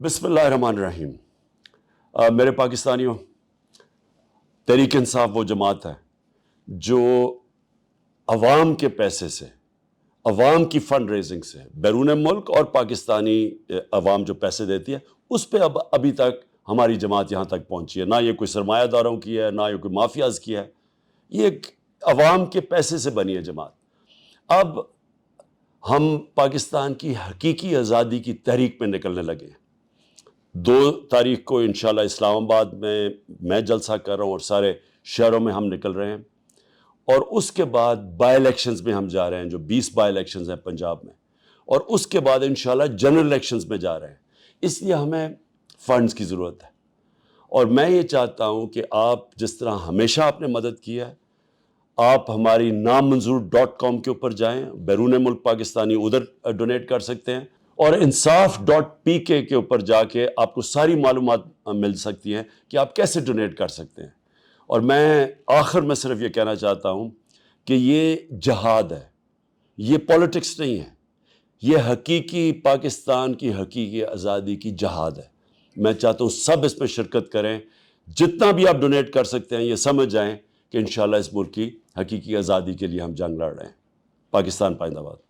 بسم اللہ الرحمن الرحیم۔ میرے پاکستانیوں، تحریک انصاف وہ جماعت ہے جو عوام کے پیسے سے، عوام کی فنڈ ریزنگ سے، بیرون ملک اور پاکستانی عوام جو پیسے دیتی ہے اس پہ ابھی تک ہماری جماعت یہاں تک پہنچی ہے۔ نہ یہ کوئی سرمایہ داروں کی ہے، نہ یہ کوئی مافیاز کی ہے، یہ ایک عوام کے پیسے سے بنی ہے جماعت۔ اب ہم پاکستان کی حقیقی آزادی کی تحریک پہ نکلنے لگے ہیں۔ 2 تاریخ کو انشاءاللہ اسلام آباد میں جلسہ کر رہا ہوں اور سارے شہروں میں ہم نکل رہے ہیں، اور اس کے بعد بائی الیکشنز میں ہم جا رہے ہیں، جو 20 بائی الیکشنز ہیں پنجاب میں، اور اس کے بعد انشاءاللہ جنرل الیکشنز میں جا رہے ہیں۔ اس لیے ہمیں فنڈز کی ضرورت ہے، اور میں یہ چاہتا ہوں کہ آپ جس طرح ہمیشہ آپ نے مدد کی ہے، آپ ہماری نامنظور.com کے اوپر جائیں، بیرون ملک پاکستانی ادھر ڈونیٹ کر سکتے ہیں، اور انصاف.pk کے اوپر جا کے آپ کو ساری معلومات مل سکتی ہیں کہ آپ کیسے ڈونیٹ کر سکتے ہیں۔ اور میں آخر میں صرف یہ کہنا چاہتا ہوں کہ یہ جہاد ہے، یہ پولیٹکس نہیں ہے، یہ حقیقی پاکستان کی حقیقی آزادی کی جہاد ہے۔ میں چاہتا ہوں سب اس میں شرکت کریں، جتنا بھی آپ ڈونیٹ کر سکتے ہیں، یہ سمجھ جائیں کہ انشاءاللہ اس ملک کی حقیقی آزادی کے لیے ہم جنگ لڑ رہے ہیں۔ پاکستان پائندہ باد۔